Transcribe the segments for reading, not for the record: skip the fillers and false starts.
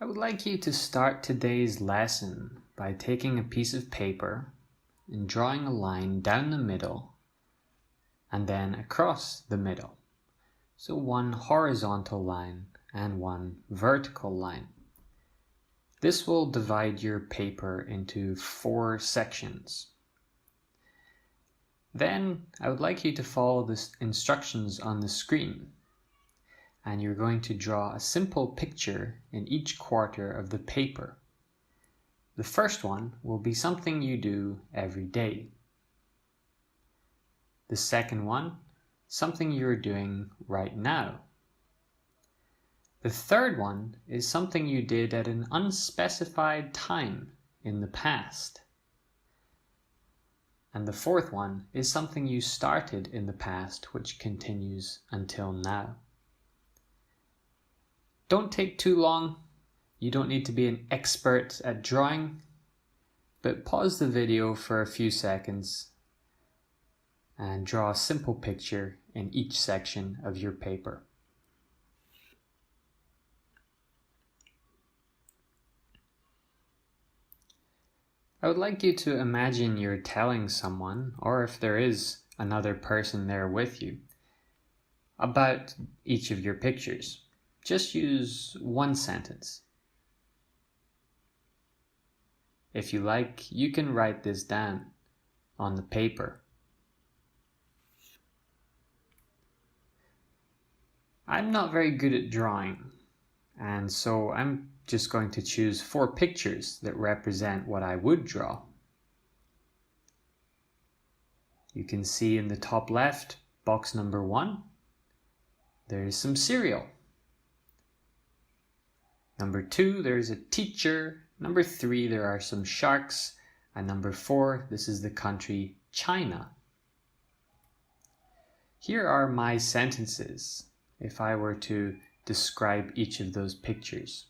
I would like you to start today's lesson by taking a piece of paper and drawing a line down the middle and then across the middle. So one horizontal line and one vertical line. This will divide your paper into 4 sections. Then I would like you to follow the instructions on the screen. And you're going to draw a simple picture in each quarter of the paper. The first one will be something you do every day. The second one, something you're doing right now. The third one is something you did at an unspecified time in the past. And the fourth one is something you started in the past which continues until now. Don't take too long. You don't need to be an expert at drawing, but pause the video for a few seconds and draw a simple picture in each section of your paper. I would like you to imagine you're telling someone, or if there is another person there with you, about each of your pictures. Just use one sentence. If you like, you can write this down on the paper. I'm not very good at drawing, and so I'm just going to choose 4 pictures that represent what I would draw. You can see in the top left, box number 1, there's some cereal. Number 2, there's a teacher. Number 3, there are some sharks. And number 4, this is the country China. Here are my sentences if I were to describe each of those pictures.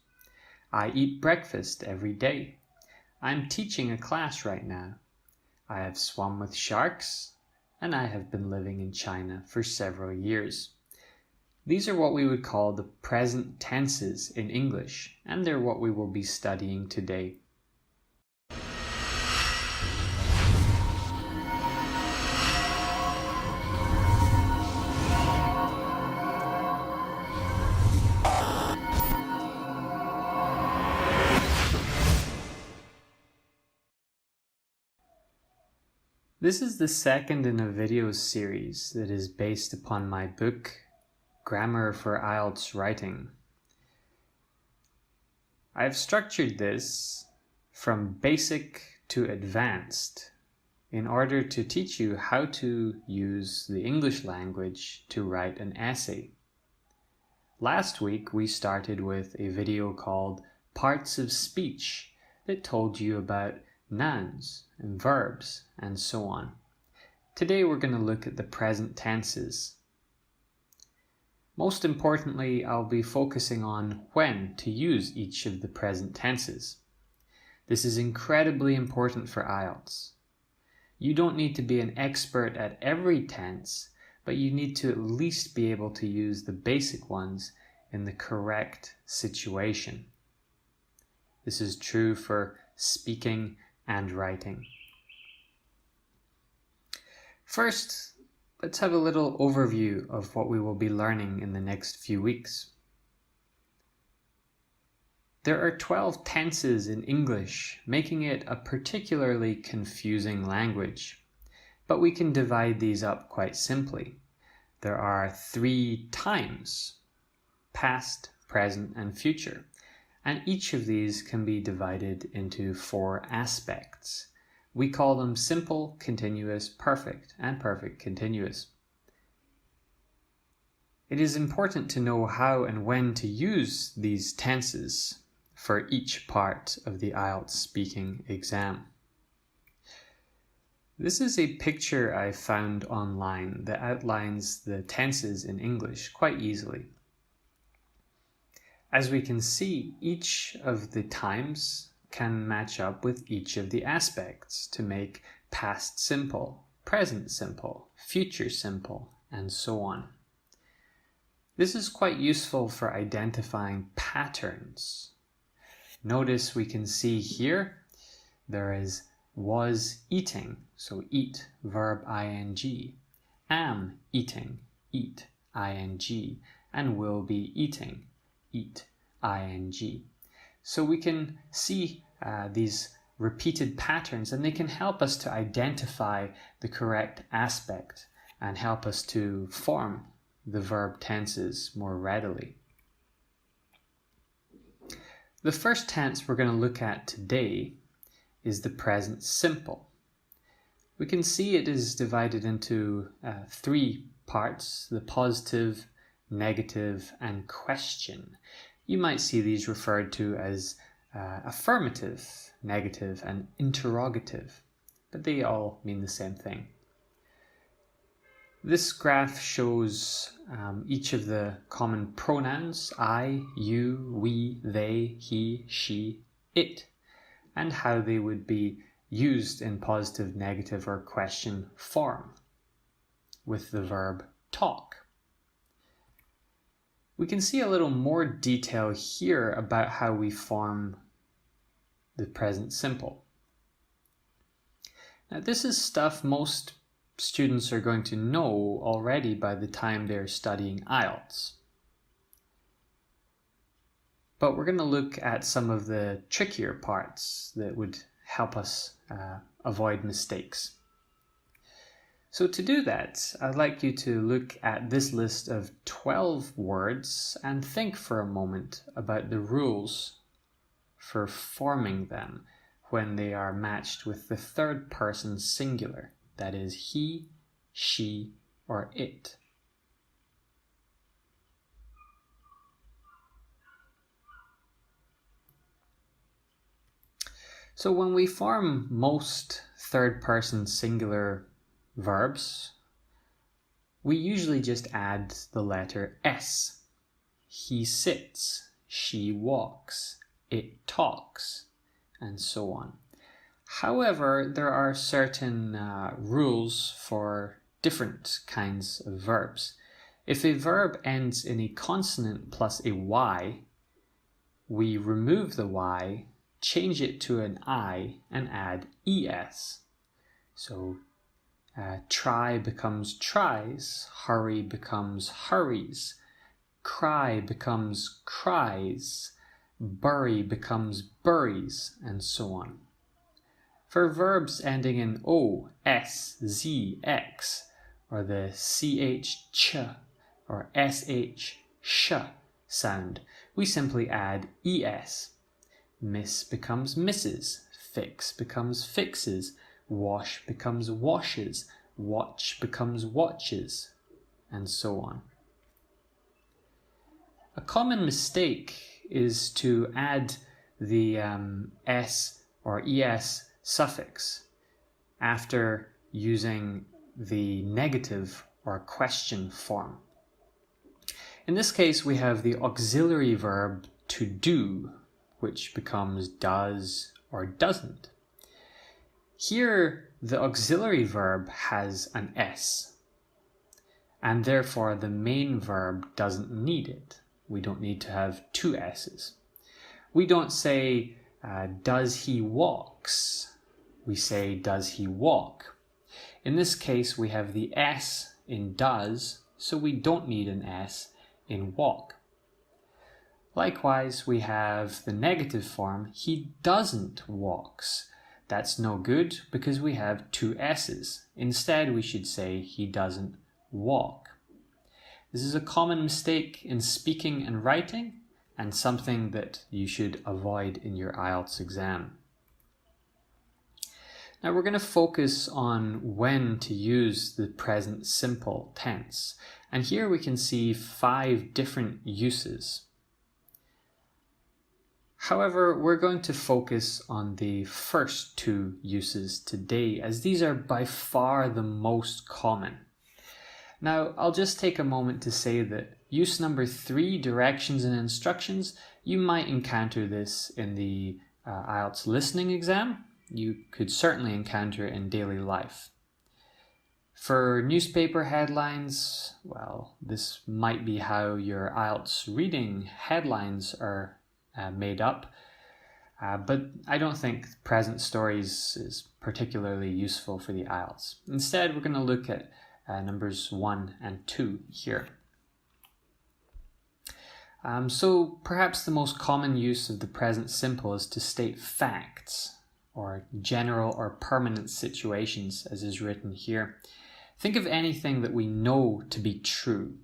I eat breakfast every day. I'm teaching a class right now. I have swum with sharks, and I have been living in China for several years. These are what we would call the present tenses in English, and they're what we will be studying today. This is the second in a video series that is based upon my book, Grammar for IELTS Writing. I've structured this from basic to advanced in order to teach you how to use the English language to write an essay. Last week we started with a video called Parts of Speech that told you about nouns and verbs and so on. Today we're going to look at the present tenses. Most importantly, I'll be focusing on when to use each of the present tenses. This is incredibly important for IELTS. You don't need to be an expert at every tense, but you need to at least be able to use the basic ones in the correct situation. This is true for speaking and writing. First, let's have a little overview of what we will be learning in the next few weeks. There are 12 tenses in English, making it a particularly confusing language. But we can divide these up quite simply. There are 3 times: past, present, and future. And each of these can be divided into 4 aspects. We call them simple, continuous, perfect, and perfect continuous. It is important to know how and when to use these tenses for each part of the IELTS speaking exam. This is a picture I found online that outlines the tenses in English quite easily. As we can see, each of the times can match up with each of the aspects to make past simple, present simple, future simple, and so on. This is quite useful for identifying patterns. Notice we can see here there is was eating, so eat, verb ing, am eating, eat, ing, and will be eating, eat, ing. So we can see these repeated patterns, and they can help us to identify the correct aspect and help us to form the verb tenses more readily. The first tense we're going to look at today is the present simple. We can see it is divided into three parts: the positive, negative, and question. You might see these referred to as affirmative, negative, and interrogative, but they all mean the same thing. This graph shows each of the common pronouns: I, you, we, they, he, she, it, and how they would be used in positive, negative, or question form with the verb talk. We can see a little more detail here about how we form the present simple. Now, this is stuff most students are going to know already by the time they're studying IELTS. But we're going to look at some of the trickier parts that would help us avoid mistakes. So to do that, I'd like you to look at this list of 12 words and think for a moment about the rules for forming them when they are matched with the third person singular, that is he, she, or it. So when we form most third person singular verbs, we usually just add the letter S. He sits, she walks, it talks, and so on. However, there are certain rules for different kinds of verbs. If a verb ends in a consonant plus a Y, we remove the Y, change it to an I, and add ES. So try becomes tries, hurry becomes hurries, cry becomes cries, bury becomes buries, and so on. For verbs ending in O, S, Z, X, or the CH, ch, or SH, sh sound, we simply add ES. Miss becomes misses, fix becomes fixes, wash becomes washes, watch becomes watches, and so on. A common mistake is to add the S or ES suffix after using the negative or question form. In this case, we have the auxiliary verb to do, which becomes does or doesn't. Here, the auxiliary verb has an S, and therefore the main verb doesn't need it. We don't need to have two S's. We don't say, does he walks? We say, does he walk? In this case, we have the S in does, so we don't need an S in walk. Likewise, we have the negative form, he doesn't walks. That's no good because we have two S's. Instead, we should say he doesn't walk. This is a common mistake in speaking and writing, and something that you should avoid in your IELTS exam. Now we're going to focus on when to use the present simple tense. And here we can see 5 different uses. However, we're going to focus on the first 2 uses today, as these are by far the most common. Now, I'll just take a moment to say that use number 3, directions and instructions, you might encounter this in the IELTS listening exam. You could certainly encounter it in daily life. For newspaper headlines, well, this might be how your IELTS reading headlines are made up. But I don't think present stories is particularly useful for the IELTS. Instead, we're going to look at numbers 1 and 2 here. So perhaps the most common use of the present simple is to state facts or general or permanent situations, as is written here. Think of anything that we know to be true.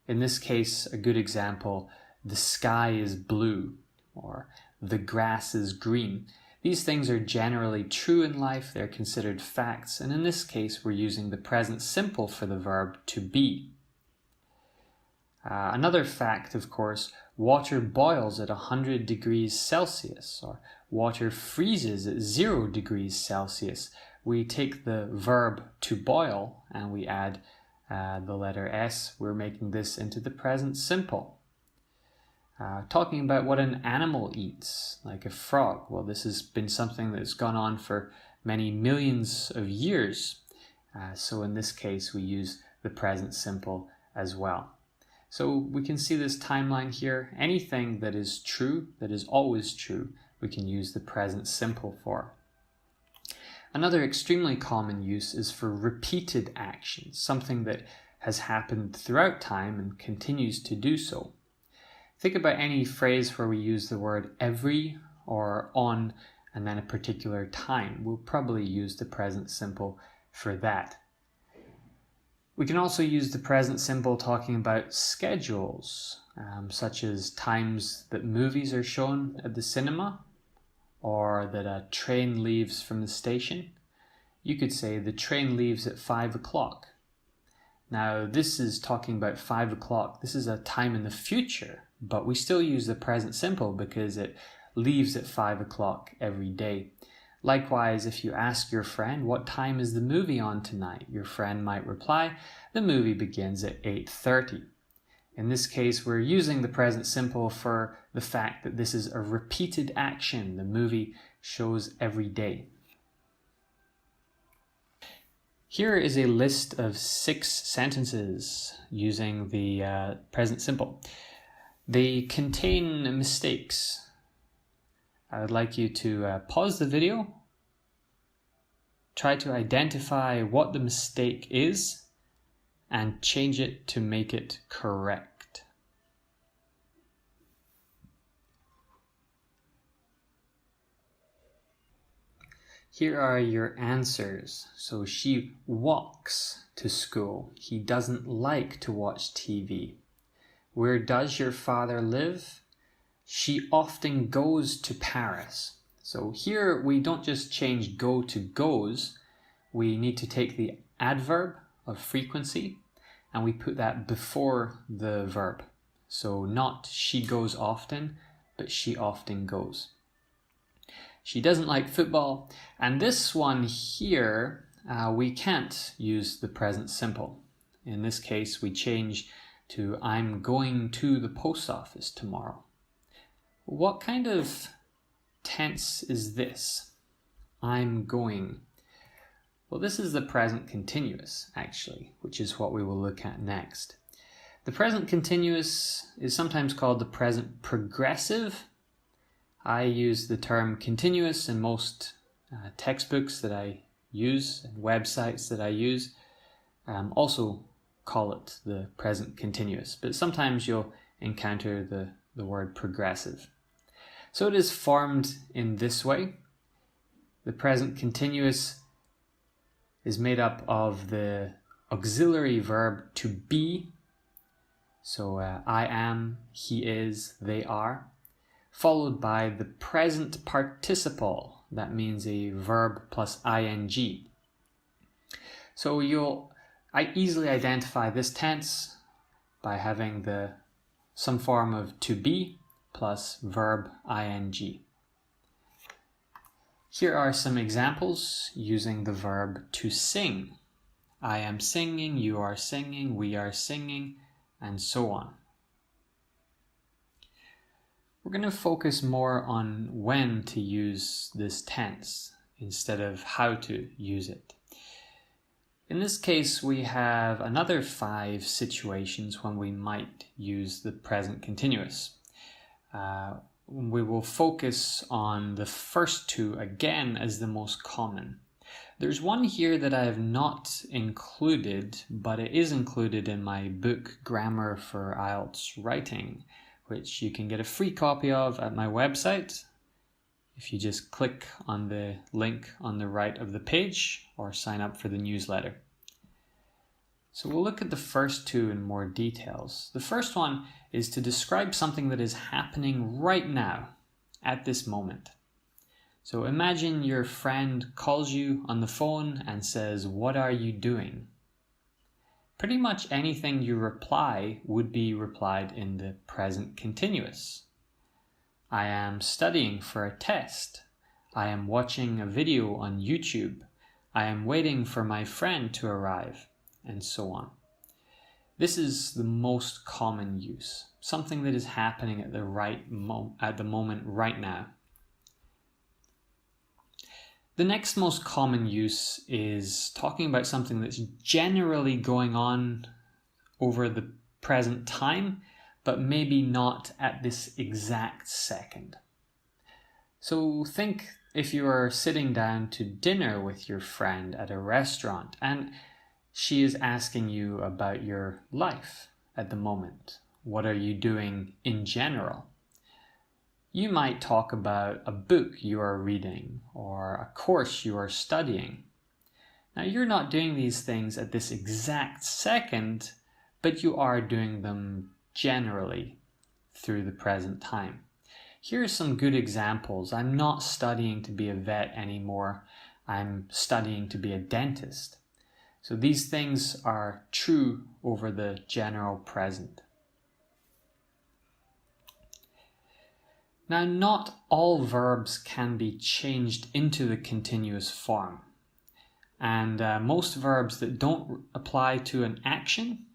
In this case, a good example, the sky is blue, or the grass is green. These things are generally true in life, they're considered facts, and in this case we're using the present simple for the verb to be. Another fact, of course, water boils at 100 degrees Celsius, or water freezes at 0 degrees Celsius. We take the verb to boil and we add the letter S. We're making this into the present simple. Talking about what an animal eats, like a frog. Well, this has been something that's gone on for many millions of years. So in this case, we use the present simple as well. So we can see this timeline here. Anything that is true, that is always true, we can use the present simple for. Another extremely common use is for repeated actions, something that has happened throughout time and continues to do so. Think about any phrase where we use the word every or on and then a particular time. We'll probably use the present simple for that. We can also use the present simple talking about schedules, such as times that movies are shown at the cinema or that a train leaves from the station. You could say the train leaves at 5 o'clock. Now this is talking about 5 o'clock. This is a time in the future, but we still use the present simple because it leaves at 5 o'clock every day. Likewise, if you ask your friend, what time is the movie on tonight? Your friend might reply, the movie begins at 8:30. In this case, we're using the present simple for the fact that this is a repeated action. The movie shows every day. Here is a list of 6 sentences using the present simple. They contain mistakes. I would like you to pause the video, try to identify what the mistake is, and change it to make it correct. Here are your answers. So she walks to school. He doesn't like to watch TV. Where does your father live? She often goes to Paris. So here we don't just change go to goes. We need to take the adverb of frequency and we put that before the verb. So not she goes often, but she often goes. She doesn't like football. And this one here, we can't use the present simple. In this case, we change to I'm going to the post office tomorrow. What kind of tense is this? I'm going. Well, this is the present continuous, actually, which is what we will look at next. The present continuous is sometimes called the present progressive. I use the term continuous in most textbooks that I use and websites that I use. Also call it the present continuous, but sometimes you'll encounter the word progressive. So it is formed in this way. The present continuous is made up of the auxiliary verb to be. So I am, he is, they are. Followed by the present participle. That means a verb plus ing. So I easily identify this tense by having some form of to be plus verb ing. Here are some examples using the verb to sing. I am singing, you are singing, we are singing, and so on. We're going to focus more on when to use this tense instead of how to use it. In this case, we have another 5 situations when we might use the present continuous. we will focus on the first two again as the most common. There's one here that I have not included, but it is included in my book, Grammar for IELTS Writing, which you can get a free copy of at my website if you just click on the link on the right of the page or sign up for the newsletter. So we'll look at the first two in more details. The first one is to describe something that is happening right now, at this moment. So imagine your friend calls you on the phone and says, "What are you doing?" Pretty much anything you reply would be replied in the present continuous. I am studying for a test. I am watching a video on YouTube. I am waiting for my friend to arrive, and so on. This is the most common use, something that is happening at the moment right now. The next most common use is talking about something that's generally going on over the present time, but maybe not at this exact second. So think if you are sitting down to dinner with your friend at a restaurant and she is asking you about your life at the moment. What are you doing in general? You might talk about a book you are reading or a course you are studying. Now, you're not doing these things at this exact second, but you are doing them generally through the present time. Here are some good examples. I'm not studying to be a vet anymore. I'm studying to be a dentist. So these things are true over the general present. Now, not all verbs can be changed into the continuous form. And most verbs that don't apply to an action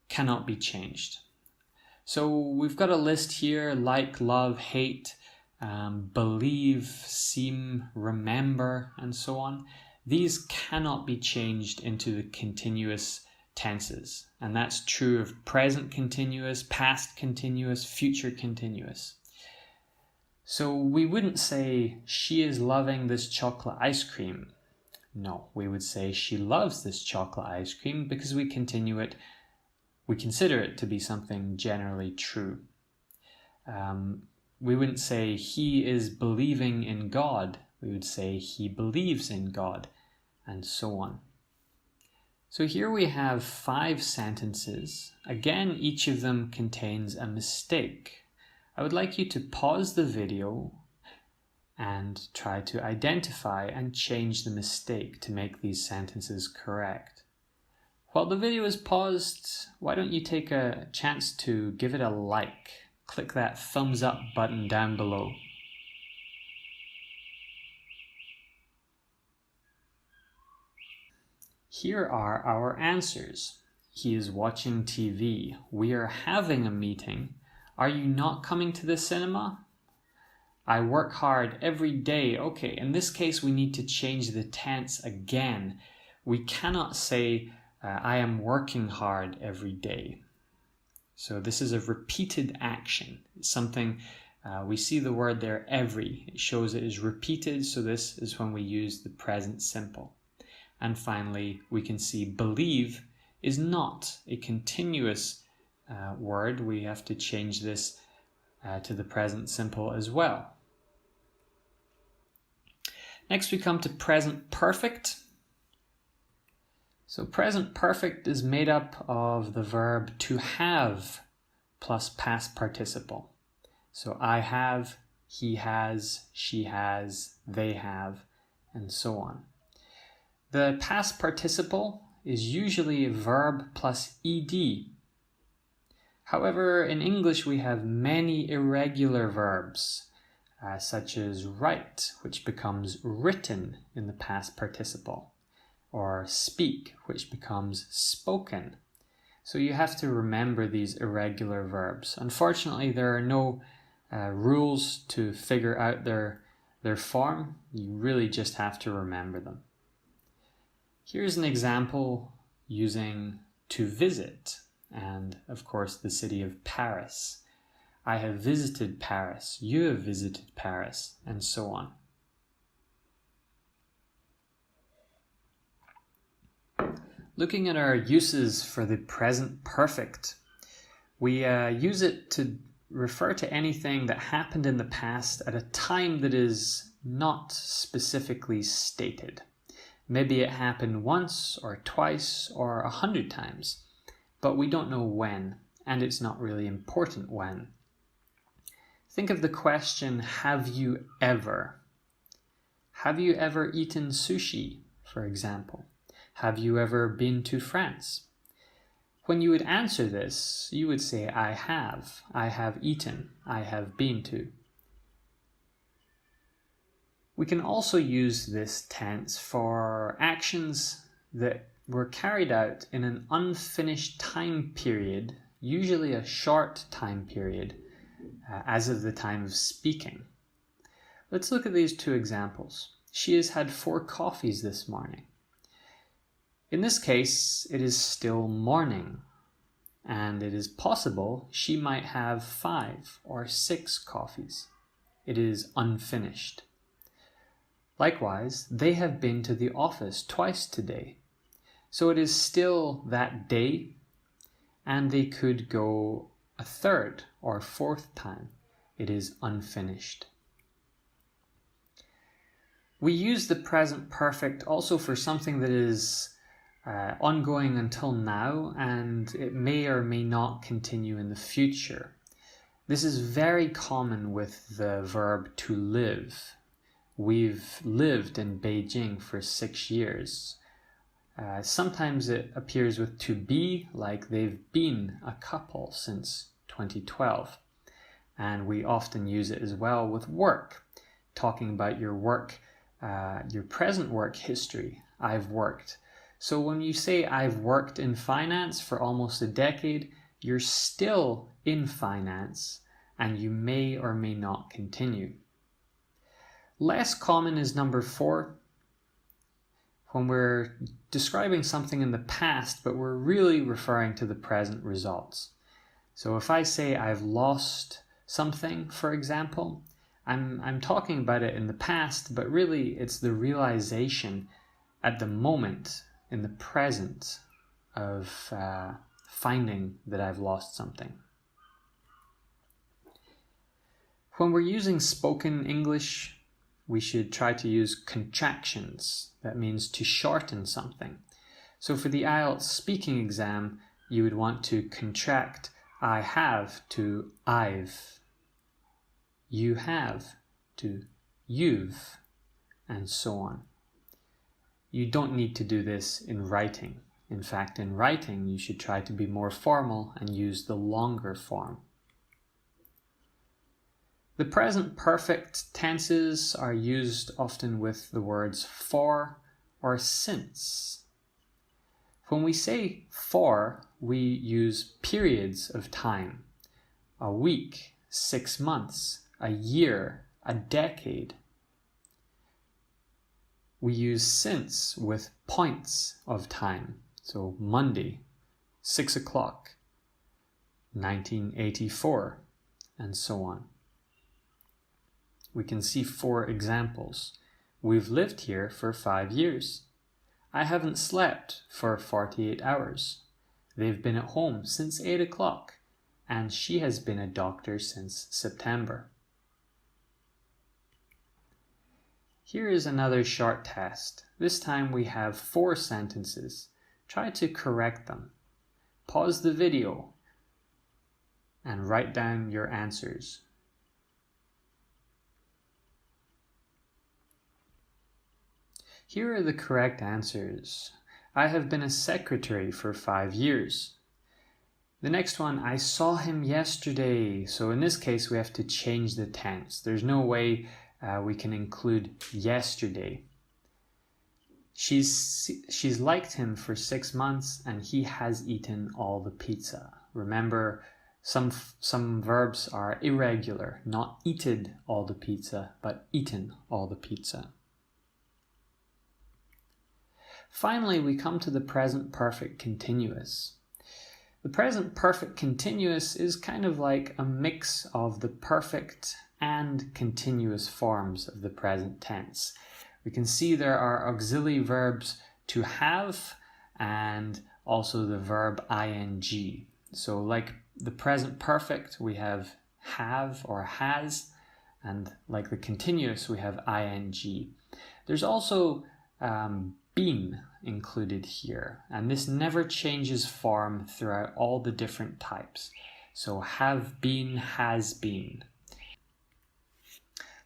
cannot be changed. So we've got a list here: like, love, hate, believe, seem, remember, and so on. These cannot be changed into the continuous tenses. And that's true of present continuous, past continuous, future continuous. So we wouldn't say, "She is loving this chocolate ice cream." No, we would say, "She loves this chocolate ice cream," because we consider it to be something generally true. We wouldn't say, "He is believing in God." We would say, "He believes in God," and so on. So here we have 5 sentences. Again, each of them contains a mistake. I would like you to pause the video and try to identify and change the mistake to make these sentences correct. While the video is paused, why don't you take a chance to give it a like? Click that thumbs up button down below. Here are our answers. He is watching TV. We are having a meeting. Are you not coming to the cinema? I work hard every day. Okay, in this case, we need to change the tense again. We cannot say, I am working hard every day. So this is a repeated action. It's something, we see the word there, every. It shows it is repeated, so this is when we use the present simple. And finally, we can see believe is not a continuous word. We have to change this to the present simple as well. Next, we come to present perfect. So present perfect is made up of the verb to have plus past participle. So I have, he has, she has, they have, and so on. The past participle is usually a verb plus ed. However, in English we have many irregular verbs, such as write, which becomes written in the past participle, or speak, which becomes spoken. So you have to remember these irregular verbs. Unfortunately, there are no rules to figure out their form. You really just have to remember them. Here's an example using to visit, and of course the city of Paris. I have visited Paris. You have visited Paris, and so on. Looking at our uses for the present perfect, we use it to refer to anything that happened in the past at a time that is not specifically stated. Maybe it happened once or twice or 100 times, but we don't know when, and it's not really important when. Think of the question, have you ever? Have you ever eaten sushi, for example? Have you ever been to France? When you would answer this, you would say, I have eaten, I have been to. We can also use this tense for actions that were carried out in an unfinished time period, usually a short time period, as of the time of speaking. Let's look at these two examples. She has had 4 coffees this morning. In this case, it is still morning, and it is possible she might have 5 or 6 coffees. It is unfinished. Likewise, they have been to the office twice today. So it is still that day, and they could go a 3rd or 4th time. It is unfinished. We use the present perfect also for something that is ongoing until now, and it may or may not continue in the future. This is very common with the verb to live. We've lived in Beijing for 6 years. Sometimes it appears with to be, like they've been a couple since 2012. And we often use it as well with work, talking about your work, your present work history. I've worked. So when you say I've worked in finance for almost a decade, you're still in finance and you may or may not continue. Less common is number 4. When we're describing something in the past, but we're really referring to the present results. So if I say I've lost something, for example, I'm talking about it in the past, but really it's the realization at the moment, in the present, of finding that I've lost something. When we're using spoken English, we should try to use contractions. That means to shorten something. So for the IELTS speaking exam, you would want to contract I have to I've, you have to you've, and so on. You don't need to do this in writing. In fact, in writing, you should try to be more formal and use the longer form. The present perfect tenses are used often with the words for or since. When we say for, we use periods of time. A week, 6 months, a year, a decade. We use since with points of time. So Monday, 6 o'clock, 1984, and so on. We can see 4 examples. We've lived here for 5 years. I haven't slept for 48 hours. They've been at home since 8 o'clock, and she has been a doctor since September. Here is another short test. This time we have 4 sentences. Try to correct them. Pause the video and write down your answers. Here are the correct answers. I have been a secretary for 5 years. The next one, I saw him yesterday. So in this case, we have to change the tense. There's no way we can include yesterday. She's liked him for 6 months and he has eaten all the pizza. Remember, some verbs are irregular, not eaten all the pizza, but eaten all the pizza. Finally, we come to the present perfect continuous. The present perfect continuous is kind of like a mix of the perfect and continuous forms of the present tense. We can see there are auxiliary verbs to have and also the verb ing. So like the present perfect, we have or has, and like the continuous, we have ing. There's also been included here, and this never changes form throughout all the different types. So have been, has been.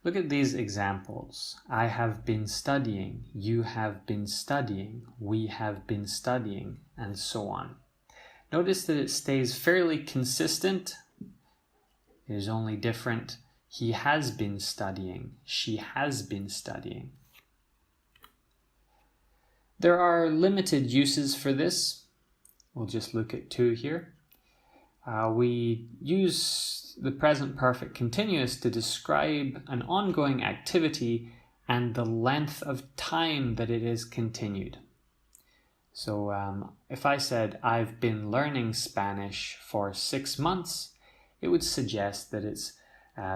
Look at these examples. I have been studying, you have been studying, we have been studying, and so on. Notice that it stays fairly consistent. It is only different. He has been studying, she has been studying. There are limited uses for this. We'll just look at two here. We use the present perfect continuous to describe an ongoing activity and the length of time that it is continued. So if I said, I've been learning Spanish for 6 months, it would suggest that it's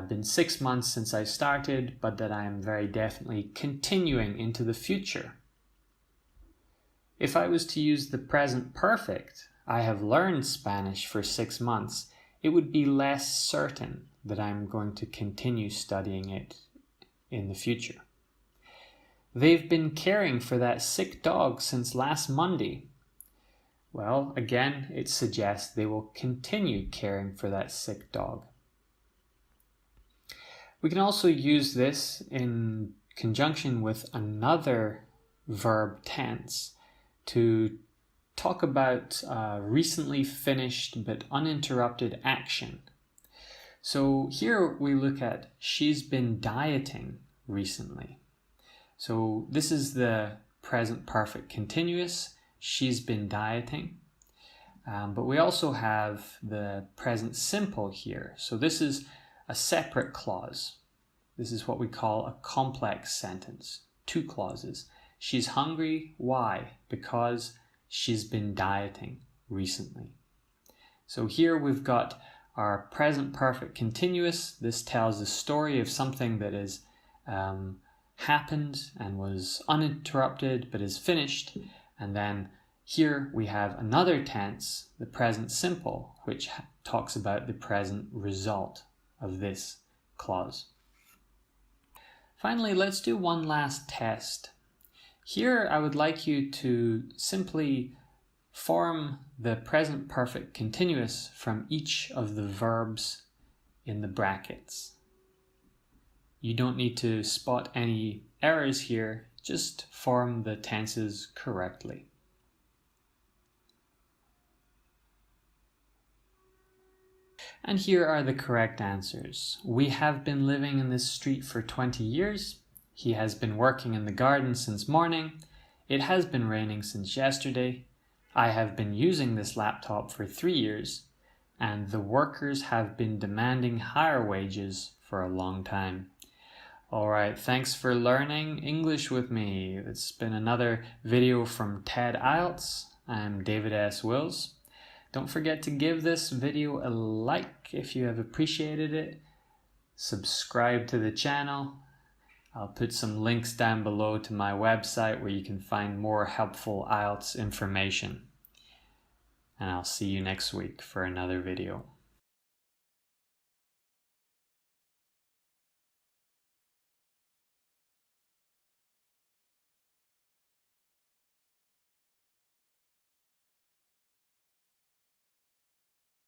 been 6 months since I started, but that I am very definitely continuing into the future. If I was to use the present perfect, I have learned Spanish for 6 months, it would be less certain that I'm going to continue studying it in the future. They've been caring for that sick dog since last Monday. Well, again, it suggests they will continue caring for that sick dog. We can also use this in conjunction with another verb tense to talk about recently finished but uninterrupted action. So here we look at she's been dieting recently. So this is the present perfect continuous, she's been dieting. But we also have the present simple here. So this is a separate clause. This is what we call a complex sentence. 2 clauses. She's hungry. Why? Because she's been dieting recently. So here we've got our present perfect continuous. This tells the story of something that is happened and was uninterrupted but is finished. And then here we have another tense, the present simple, which talks about the present result of this clause. Finally, let's do one last test. Here I would like you to simply form the present perfect continuous from each of the verbs in the brackets. You don't need to spot any errors here, just form the tenses correctly. And here are the correct answers. We have been living in this street for 20 years. He has been working in the garden since morning. It has been raining since yesterday. I have been using this laptop for 3 years. And the workers have been demanding higher wages for a long time. Alright, thanks for learning English with me. It's been another video from TED-IELTS. I'm David S. Wills. Don't forget to give this video a like if you have appreciated it. Subscribe to the channel. I'll put some links down below to my website where you can find more helpful IELTS information. And I'll see you next week for another video.